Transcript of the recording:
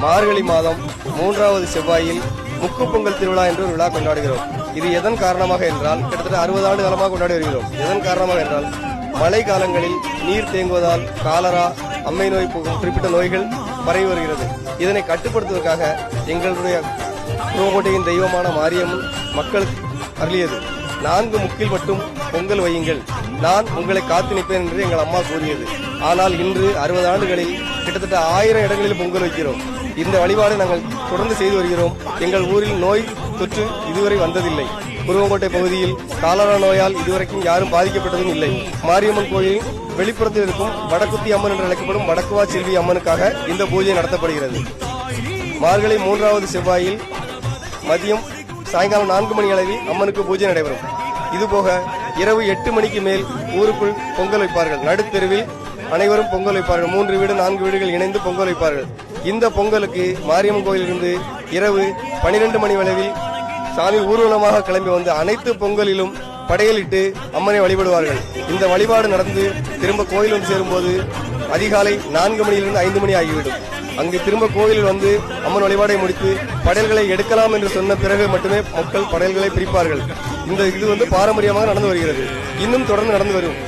மார்கழி மாதம் 3வது செவ்வாயில் முக்கு பொங்கல் திருவிழா என்று ஒரு விழா கொண்டாடுகிறோம். இது எதன் காரணமாக என்றால் கிட்டத்தட்ட 60 ஆண்டு காலமாக கொண்டாடி வருகிறோம். எதன் காரணமாக என்றால் மழை காலங்களில் நீர் தேங்குவதால் காலரா, அம்மை நோய் குறிப்பிட்ட நோய்கள் பரவி வருகிறது. இதனை கட்டுப்படுத்துவதற்காக எங்களுடைய புதுக்கோட்டையின் தெய்வமான மாரியம்மன் மக்களுக்கு அருளியது 4 முக்கில் மட்டும் பொங்கல் வையுங்கள், நான் உங்களை காத்து நிற்பேன் என்று எங்கள் அம்மா கூறியது. ஆனால் இன்று 60 ஆண்டுகளில் கிட்டத்தட்ட 1000 இடங்களில் பொங்கல் வைக்கிறோம். இந்த வழிபாடு நாங்கள் தொடர்ந்து செய்து வருகிறோம். எங்கள் ஊரில் நோய் தொற்று இதுவரை வந்ததில்லை. புதுக்கோட்டை பகுதியில் காலரா நோயால் இதுவரைக்கும் யாரும் பாதிக்கப்பட்டதும் இல்லை. மாரியம்மன் கோயில் வெளிப்புறத்தில் இருக்கும் வடக்குத்தி அம்மன் என்று அழைக்கப்படும் வடக்குவா செல்வி அம்மனுக்காக இந்த பூஜை நடத்தப்படுகிறது. மார்கழி 3வது செவ்வாயில் மதியம் சாயங்காலம் 4 மணி அளவில் அம்மனுக்கு பூஜை நடைபெறும். இதுபோக இரவு 8 மணிக்கு மேல் ஊருக்குள் பொங்கல் வைப்பார்கள். நடுத்தெருவில் அனைவரும் பொங்கல் வைப்பார்கள். 3 வீடு 4 வீடுகள் இணைந்து பொங்கல் வைப்பார்கள். இந்த பொங்கலுக்கு மாரியம்மன் கோயிலிலிருந்து இரவு 12 மணி அளவில் சாமி ஊர்வலமாக கிளம்பி வந்து அனைத்து பொங்கலிலும் படையலிட்டு அம்மனை வழிபடுவார்கள். இந்த வழிபாடு நடந்து திரும்ப கோயில் வந்து சேரும்போது அதிகாலை 4 மணியிலிருந்து 5 மணி ஆகிவிடும். அங்கு திரும்ப கோயிலில் வந்து அம்மன் வழிபாடை முடித்து படையல்களை எடுக்கலாம் என்று சொன்ன பிறகு மட்டுமே மக்கள் படையல்களை பிரிப்பார்கள். இது பாரம்பரியமாக நடந்து வருகிறது. இன்னும் தொடர்ந்து நடந்து வரும்.